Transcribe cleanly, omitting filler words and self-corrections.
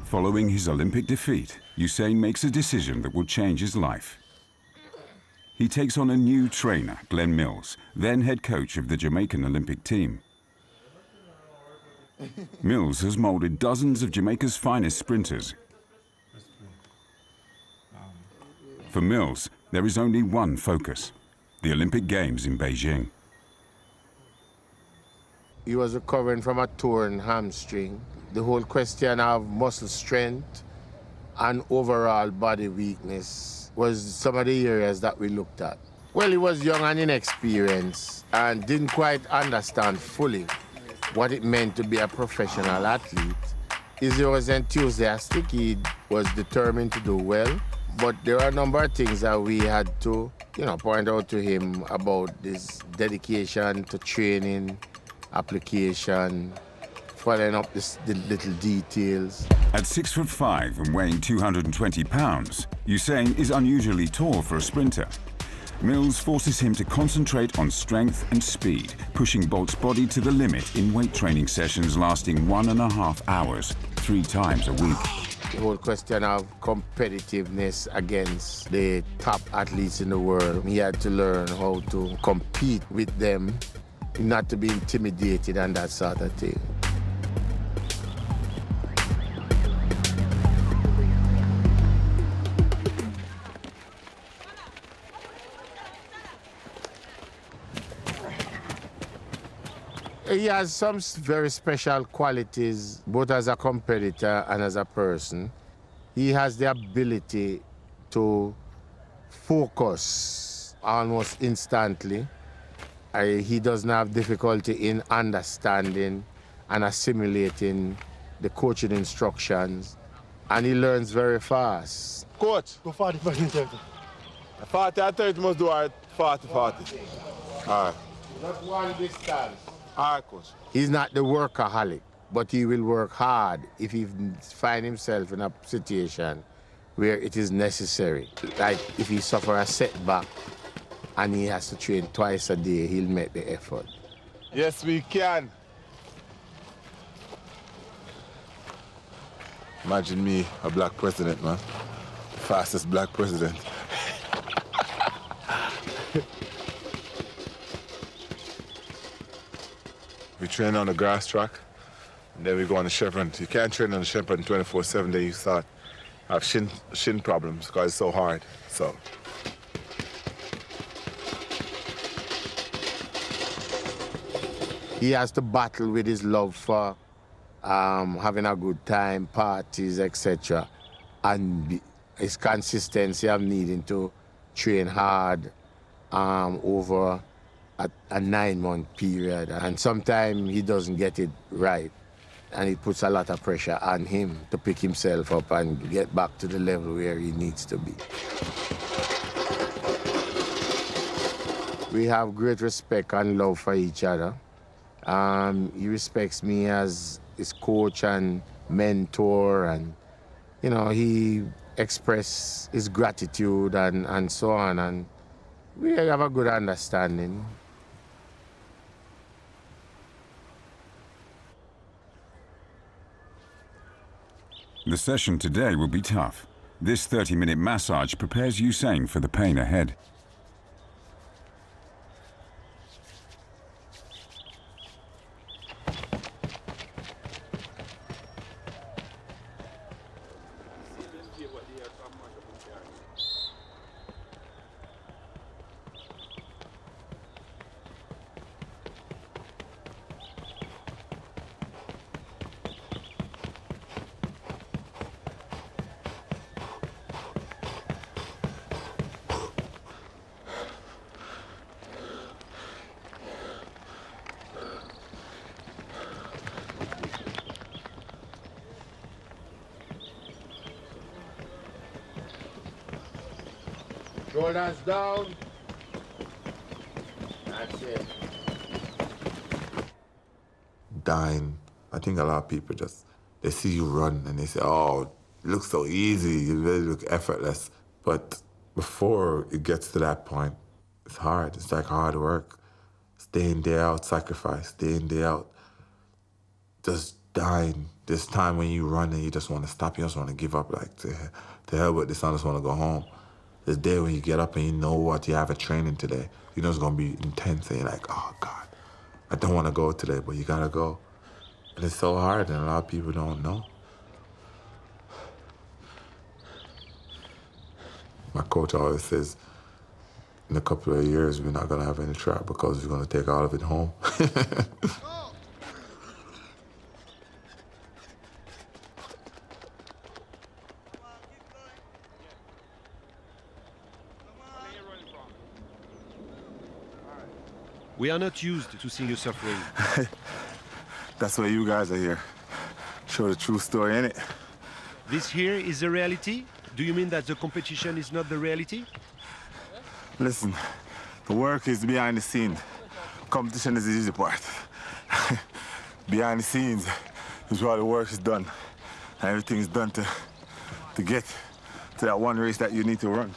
Following his Olympic defeat, Usain makes a decision that will change his life. He takes on a new trainer, Glenn Mills, then head coach of the Jamaican Olympic team. Mills has molded dozens of Jamaica's finest sprinters. For Mills, there is only one focus: the Olympic Games in Beijing. He was recovering from a torn hamstring. The whole question of muscle strength and overall body weakness was some of the areas that we looked at. Well, he was young and inexperienced and didn't quite understand fully what it meant to be a professional athlete. He was enthusiastic, he was determined to do well, but there are a number of things that we had to, point out to him about this dedication to training, application, following up the little details. At 6'5" and weighing 220 pounds, Usain is unusually tall for a sprinter. Mills forces him to concentrate on strength and speed, pushing Bolt's body to the limit in weight training sessions lasting 1.5 hours, 3 times a week. The whole question of competitiveness against the top athletes in the world, he had to learn how to compete with them, not to be intimidated and that sort of thing. He has some very special qualities, both as a competitor and as a person. He has the ability to focus almost instantly. He doesn't have difficulty in understanding and assimilating the coaching instructions, and he learns very fast. Coach, go 40, 30. 40 and 30 must do our 40, 40. All right. Not one distance. All right, coach. He's not the workaholic, but he will work hard if he finds himself in a situation where it is necessary. Like if he suffers a setback and he has to train twice a day, he'll make the effort. Yes, we can. Imagine me, a black president, man. The fastest black president. We train on the grass track, and then we go on the chevron. You can't train on the chevron 24/7, then you start have shin problems because it's so hard. So. He has to battle with his love for having a good time, parties, etc., and his consistency of needing to train hard over a 9-month period. And sometimes he doesn't get it right, and it puts a lot of pressure on him to pick himself up and get back to the level where he needs to be. We have great respect and love for each other. He respects me as his coach and mentor, and he expresses his gratitude and so on, and we have a good understanding. The session today will be tough. This 30-minute massage prepares Usain for the pain ahead. Shoulders down. That's it. Dying. I think a lot of people they see you run and they say, oh, it looks so easy, you really look effortless. But before it gets to that point, it's hard. It's like hard work. Day in, day out, sacrifice, day in, day out. Just dying. This time when you run and you just want to stop, you just want to give up, like, to hell with this, I just want to go home. This day when you get up and you know what you have a training today, you know it's going to be intense, and you're like, oh, God, I don't want to go today, but you got to go. And it's so hard, and a lot of people don't know. My coach always says, in a couple of years, we're not going to have any track because we're going to take all of it home. We are not used to seeing you suffering. That's why you guys are here. Show the true story, innit? This here is the reality? Do you mean that the competition is not the reality? Listen, the work is behind the scene. Competition is the easy part. Behind the scenes is where the work is done. And everything is done to get to that one race that you need to run.